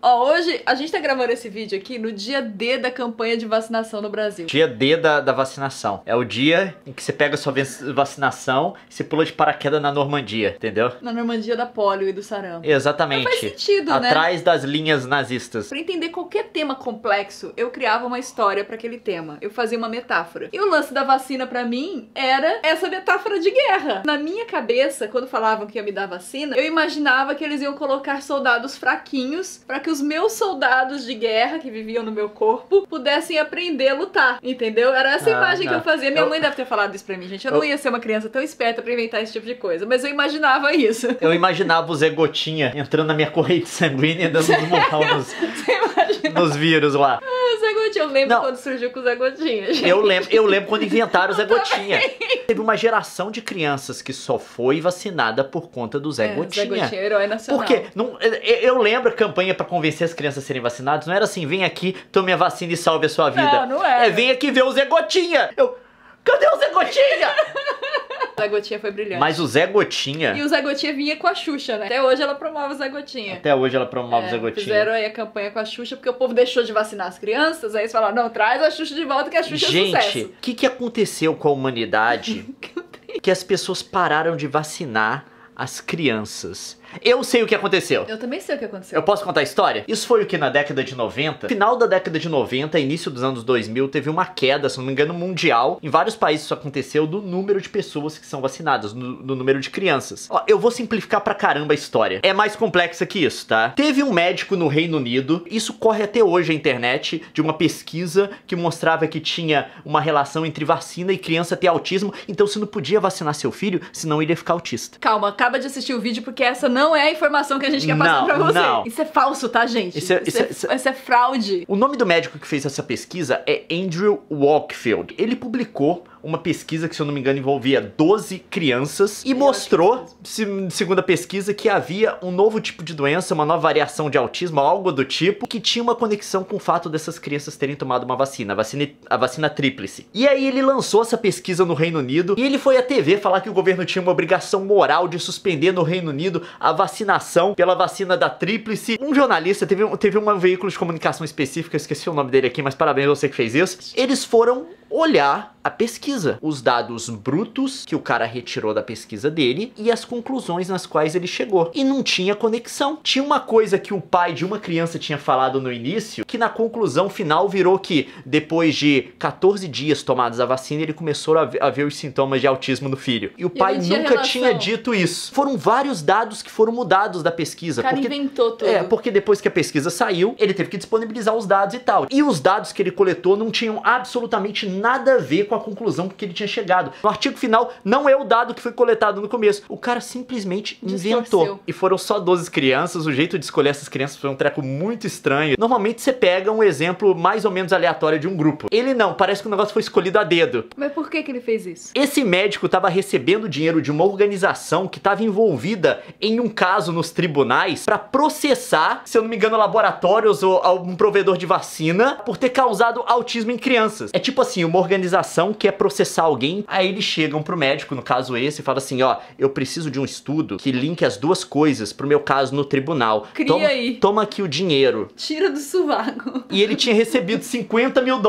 Ó, hoje a gente tá gravando esse vídeo aqui no dia D da campanha de vacinação no Brasil. Dia D da vacinação. É o dia em que você pega a sua vacinação e você pula de paraquedas na Normandia, entendeu? Na Normandia da polio e do sarampo. Exatamente. Mas faz sentido, né? Atrás das linhas nazistas. Pra entender qualquer tema complexo, eu criava uma história pra aquele tema. Eu fazia uma metáfora. E o lance da vacina pra mim era essa metáfora de guerra. Na minha cabeça, quando falavam que ia me dar vacina, eu imaginava que eles iam colocar soldados fraquinhos pra que os meus soldados de guerra que viviam no meu corpo pudessem aprender a lutar, entendeu? Era essa imagem que eu fazia. Minha mãe deve ter falado isso pra mim, gente. Eu não ia ser uma criança tão esperta pra inventar esse tipo de coisa, mas eu imaginava isso. Eu imaginava o Zé Gotinha entrando na minha corrente sanguínea e dando um murrão nos vírus lá. Ah, Zé Gotinha, eu lembro quando surgiu com o Zé Gotinha, gente. Eu lembro quando inventaram o Zé Gotinha. Teve uma geração de crianças que só foi vacinada por conta do Zé Gotinha. Zé Gotinha, herói nacional. Porque eu lembro a campanha pra convencer as crianças a serem vacinadas, não era assim, vem aqui, tome a vacina e salve a sua vida. Não era. É, vem aqui ver o Zé Gotinha. Cadê o Zé Gotinha? O Zé Gotinha foi brilhante. Mas o Zé Gotinha... E o Zé Gotinha vinha com a Xuxa, né? Até hoje ela promove o Zé Gotinha. Até hoje ela promove o Zé Gotinha. Fizeram aí a campanha com a Xuxa porque o povo deixou de vacinar as crianças, aí eles falaram, não, traz a Xuxa de volta que a Xuxa é sucesso. Gente, o que aconteceu com a humanidade que as pessoas pararam de vacinar as crianças? Eu sei o que aconteceu. Eu também sei o que aconteceu. Eu posso contar a história? Isso foi o que na década de 90? Final da década de 90, início dos anos 2000, teve uma queda, se não me engano, mundial. Em vários países isso aconteceu, do número de pessoas que são vacinadas, do número de crianças. Ó, eu vou simplificar pra caramba a história. É mais complexa que isso, tá? Teve um médico no Reino Unido, isso corre até hoje na internet, de uma pesquisa que mostrava que tinha uma relação entre vacina e criança ter autismo, então você não podia vacinar seu filho, senão ele ia ficar autista. Calma, acaba de assistir o vídeo porque essa não é a informação que a gente quer passar pra você. Não. Isso é falso, tá, gente? Isso é fraude. O nome do médico que fez essa pesquisa é Andrew Wakefield. Ele publicou uma pesquisa que, se eu não me engano, envolvia 12 crianças e mostrou, segundo a pesquisa, que havia um novo tipo de doença, uma nova variação de autismo, algo do tipo, que tinha uma conexão com o fato dessas crianças terem tomado uma vacina, a vacina tríplice. E aí ele lançou essa pesquisa no Reino Unido e ele foi à TV falar que o governo tinha uma obrigação moral de suspender no Reino Unido a vacinação pela vacina da tríplice. Um jornalista, teve um veículo de comunicação específica, esqueci o nome dele aqui, mas parabéns a você que fez isso. Eles foram olhar a pesquisa, os dados brutos que o cara retirou da pesquisa dele e as conclusões nas quais ele chegou. E não tinha conexão. Tinha uma coisa que o pai de uma criança tinha falado no início, que na conclusão final virou que depois de 14 dias tomados a vacina, ele começou a ver os sintomas de autismo no filho. E o pai nunca tinha dito isso. Foram vários dados que foram mudados da pesquisa. O cara inventou tudo. Porque depois que a pesquisa saiu, ele teve que disponibilizar os dados e tal. E os dados que ele coletou não tinham absolutamente nada a ver com a conclusão que ele tinha chegado. No artigo final, não é o dado que foi coletado no começo. O cara simplesmente inventou. E foram só 12 crianças. O jeito de escolher essas crianças foi um treco muito estranho. Normalmente você pega um exemplo mais ou menos aleatório de um grupo. Ele não, parece que o negócio foi escolhido a dedo. Mas por que ele fez isso? Esse médico estava recebendo dinheiro de uma organização que estava envolvida em um caso nos tribunais para processar, se eu não me engano, laboratórios ou um provedor de vacina por ter causado autismo em crianças. É tipo assim, uma organização quer processar alguém, aí eles chegam pro médico, no caso esse, e falam assim, ó, eu preciso de um estudo que linke as duas coisas pro meu caso no tribunal. Toma aqui o dinheiro. Tira do sovaco. E ele tinha recebido $50 mil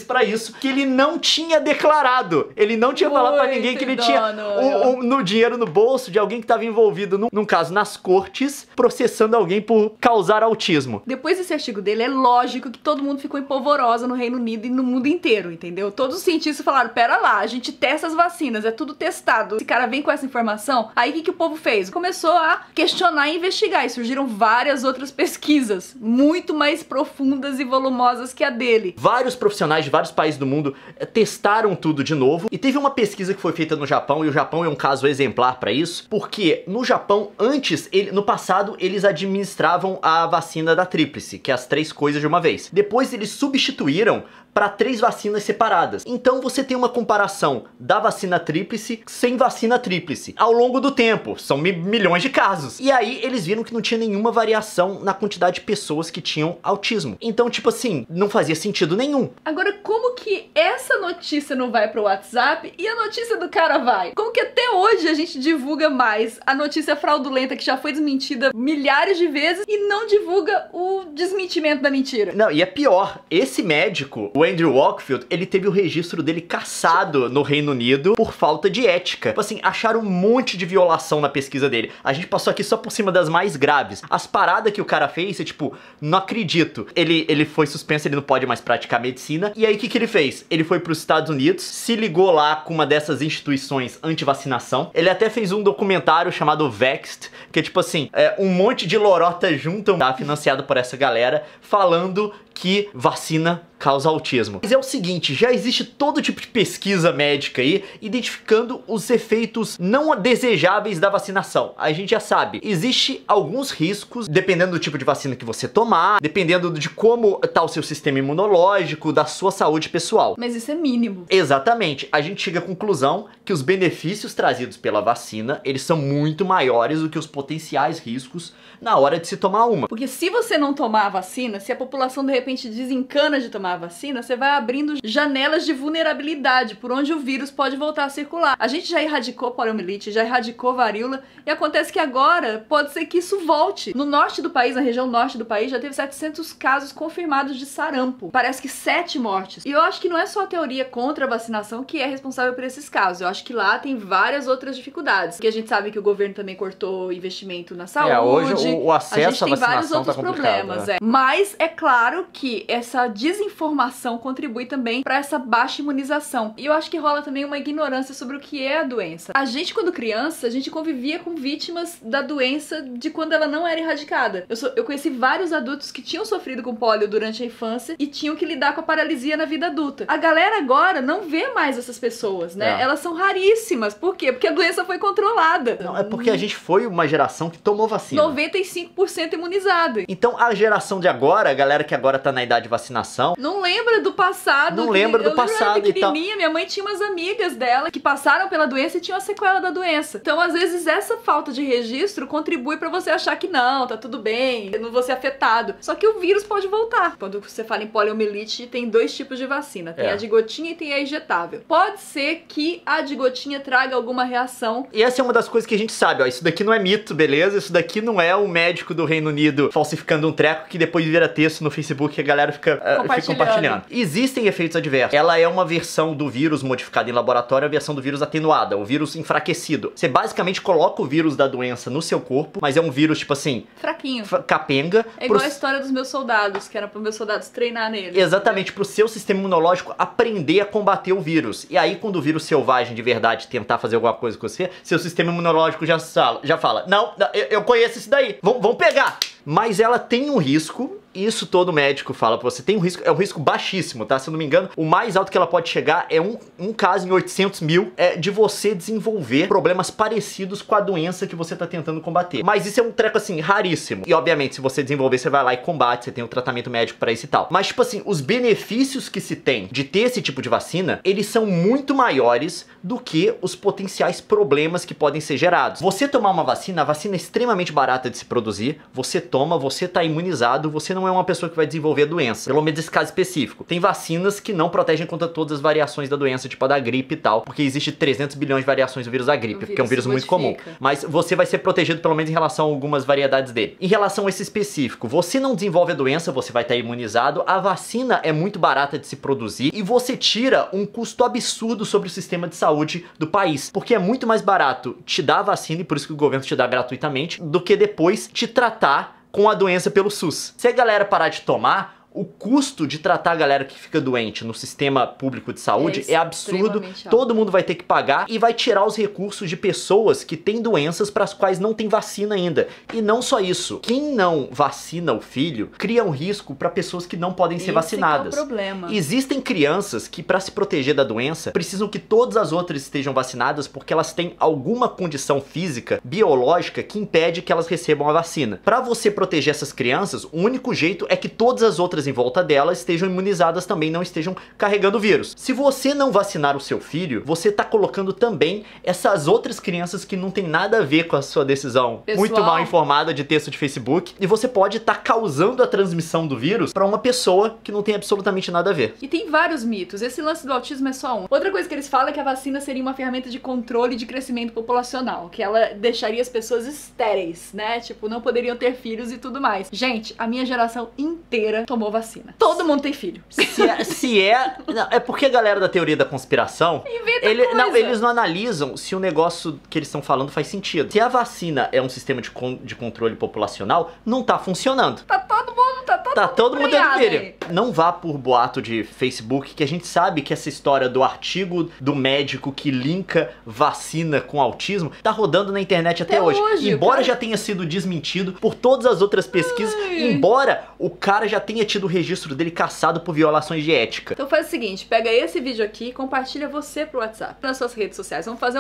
pra isso, que ele não tinha declarado. Ele não tinha falado pra ninguém que ele tinha no dinheiro no bolso de alguém que tava envolvido, num caso, nas cortes, processando alguém por causar autismo. Depois desse artigo dele, é lógico que todo mundo ficou empolvorosa no Reino Unido e no mundo inteiro, entendeu? Todos os cientistas falaram, pera lá, a gente testa as vacinas, é tudo testado. Esse cara vem com essa informação, aí o que o povo fez? Começou a questionar e investigar, e surgiram várias outras pesquisas, muito mais profundas e volumosas que a dele. Vários profissionais de vários países do mundo testaram tudo de novo, e teve uma pesquisa que foi feita no Japão, e o Japão é um caso exemplar pra isso, porque no Japão, no passado, eles administravam a vacina da tríplice, que é as 3 coisas de uma vez. Depois eles substituíram para 3 vacinas separadas. separadas. Então você tem uma comparação da vacina tríplice sem vacina tríplice ao longo do tempo. São milhões de casos. E aí eles viram que não tinha nenhuma variação na quantidade de pessoas que tinham autismo. Então, tipo assim, não fazia sentido nenhum. Agora, como que essa notícia não vai pro WhatsApp e a notícia do cara vai? Como que até hoje a gente divulga mais a notícia fraudulenta que já foi desmentida milhares de vezes e não divulga o desmentimento da mentira? Não, e é pior, esse médico, o Andrew Wakefield, ele teve o registro dele cassado no Reino Unido por falta de ética. Tipo assim, acharam um monte de violação na pesquisa dele. A gente passou aqui só por cima das mais graves. As paradas que o cara fez, é tipo, não acredito. Ele foi suspenso, ele não pode mais praticar medicina. E aí, o que ele fez? Ele foi pros Estados Unidos, se ligou lá com uma dessas instituições anti-vacinação. Ele até fez um documentário chamado Vexed, que é tipo assim, um monte de lorota juntam, tá? Financiado por essa galera, falando que vacina causa autismo. Mas é o seguinte, já existe todo tipo de pesquisa médica aí, identificando os efeitos não desejáveis da vacinação. A gente já sabe, existe alguns riscos, dependendo do tipo de vacina que você tomar, dependendo de como tá o seu sistema imunológico, da sua saúde pessoal. Mas isso é mínimo. Exatamente. A gente chega à conclusão que os benefícios trazidos pela vacina, eles são muito maiores do que os potenciais riscos na hora de se tomar uma. Porque se você não tomar a vacina, se a população de repente desencana de tomar a vacina, você vai abrindo janelas de vulnerabilidade por onde o vírus pode voltar a circular. A gente já erradicou poliomielite, já erradicou varíola, e acontece que agora pode ser que isso volte. No norte do país, na região norte do país, já teve 700 casos confirmados de sarampo. Parece que 7 mortes. E eu acho que não é só a teoria contra a vacinação que é responsável por esses casos. Eu acho que lá tem várias outras dificuldades. Porque a gente sabe que o governo também cortou investimento na saúde. Hoje o acesso à vacinação vários outros problemas, né? Mas é claro que essa desinformação contribui também para essa baixa imunização. E eu acho que rola também uma ignorância sobre o que é a doença. A gente, quando criança, a gente convivia com vítimas da doença de quando ela não era erradicada. Eu conheci vários adultos que tinham sofrido com pólio durante a infância e tinham que lidar com a paralisia na vida adulta. A galera agora não vê mais essas pessoas, né? Elas são raríssimas. Por quê? Porque a doença foi controlada. Não, é porque a gente foi uma geração que tomou vacina. 95% imunizada. Então a geração de agora, a galera que agora tá na idade de vacinação, não lembra do passado. Não lembra do passado e tal. Minha mãe tinha umas amigas dela que passaram pela doença e tinham a sequela da doença. Então, às vezes, essa falta de registro contribui pra você achar que não, tá tudo bem, eu não vou ser afetado. Só que o vírus pode voltar. Quando você fala em poliomielite, tem 2 tipos de vacina. Tem a de gotinha e tem a injetável. Pode ser que a de gotinha traga alguma reação. E essa é uma das coisas que a gente sabe, ó. Isso daqui não é mito, beleza? Isso daqui não é um médico do Reino Unido falsificando um treco que depois vira texto no Facebook e a galera fica compartilhando. Existem efeitos adversos. Ela é uma versão do vírus modificada em laboratório, a versão do vírus atenuada, o vírus enfraquecido. Você basicamente coloca o vírus da doença no seu corpo, mas é um vírus, tipo assim, fraquinho, capenga. É igual a história dos meus soldados, que era para meus soldados treinar nele. Exatamente, pro seu sistema imunológico aprender a combater o vírus. E aí, quando o vírus selvagem de verdade tentar fazer alguma coisa com você, seu sistema imunológico já fala, não, eu conheço isso daí, vamos pegar. Mas ela tem um risco, isso todo médico fala pra você, tem um risco, é um risco baixíssimo, tá? Se eu não me engano, o mais alto que ela pode chegar é um caso em 800 mil de você desenvolver problemas parecidos com a doença que você tá tentando combater. Mas isso é um treco, assim, raríssimo. E, obviamente, se você desenvolver, você vai lá e combate, você tem um tratamento médico pra isso e tal. Mas, tipo assim, os benefícios que se tem de ter esse tipo de vacina, eles são muito maiores do que os potenciais problemas que podem ser gerados. Você tomar uma vacina, a vacina é extremamente barata de se produzir, você toma, você tá imunizado, você não é uma pessoa que vai desenvolver a doença. Pelo menos nesse caso específico. Tem vacinas que não protegem contra todas as variações da doença, tipo a da gripe e tal, porque existe 300 bilhões de variações do vírus da gripe, porque é um vírus muito comum. Mas você vai ser protegido pelo menos em relação a algumas variedades dele. Em relação a esse específico, você não desenvolve a doença, você vai estar imunizado, a vacina é muito barata de se produzir e você tira um custo absurdo sobre o sistema de saúde do país, porque é muito mais barato te dar a vacina, e por isso que o governo te dá gratuitamente, do que depois te tratar com a doença pelo SUS. Se a galera parar de tomar, o custo de tratar a galera que fica doente no sistema público de saúde é absurdo, todo mundo vai ter que pagar e vai tirar os recursos de pessoas que têm doenças para as quais não tem vacina ainda. E não só isso, quem não vacina o filho cria um risco para pessoas que não podem ser vacinadas. É o problema. Existem crianças que, para se proteger da doença, precisam que todas as outras estejam vacinadas porque elas têm alguma condição física, biológica, que impede que elas recebam a vacina. Para você proteger essas crianças, o único jeito é que todas as outras outras em volta dela estejam imunizadas também, não estejam carregando o vírus. Se você não vacinar o seu filho, você tá colocando também essas outras crianças que não tem nada a ver com a sua decisão muito mal informada de texto de Facebook, e você pode estar causando a transmissão do vírus pra uma pessoa que não tem absolutamente nada a ver. E tem vários mitos, esse lance do autismo é só um. Outra coisa que eles falam é que a vacina seria uma ferramenta de controle de crescimento populacional, que ela deixaria as pessoas estéreis, né? Tipo, não poderiam ter filhos e tudo mais. Gente, a minha geração inteira tomou vacina. Todo mundo tem filho. Não, é porque a galera da teoria da conspiração, eles não analisam se o negócio que eles estão falando faz sentido. Se a vacina é um sistema de controle populacional, não tá funcionando. Tá todo mundo dando pilha. Não vá por boato de Facebook, que a gente sabe que essa história do artigo do médico que linka vacina com autismo tá rodando na internet até hoje. Embora já tenha sido desmentido por todas as outras pesquisas, embora o cara já tenha tido o registro dele cassado por violações de ética. Então faz o seguinte, pega esse vídeo aqui e compartilha você pro WhatsApp, nas suas redes sociais. Vamos fazer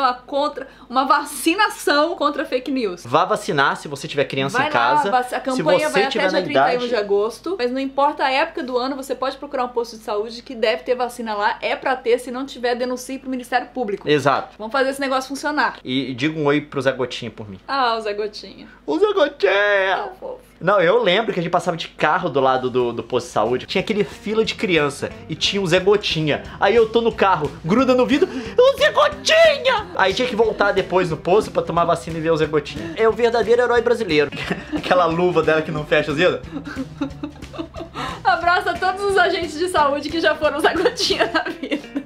uma vacinação contra fake news. Vá vacinar se você tiver criança em casa. A campanha vai até dia 31 de agosto, mas não importa a época do ano, você pode procurar um posto de saúde que deve ter vacina lá, é pra ter, se não tiver, denuncie pro Ministério Público. Exato. Vamos fazer esse negócio funcionar. E diga um oi pro Zé Gotinha por mim. Ah, o Zé Gotinha. O Zé Gotinha! Ah, fofo. Não, eu lembro que a gente passava de carro do lado do posto de saúde. Tinha aquele fila de criança e tinha o Zé Gotinha. Aí eu tô no carro, gruda no vidro, o Zé Gotinha! Aí tinha que voltar depois no posto pra tomar vacina e ver o Zé Gotinha. É o verdadeiro herói brasileiro. Aquela luva dela que não fecha os dedos. Abraço a todos os agentes de saúde que já foram Zé Gotinha na vida.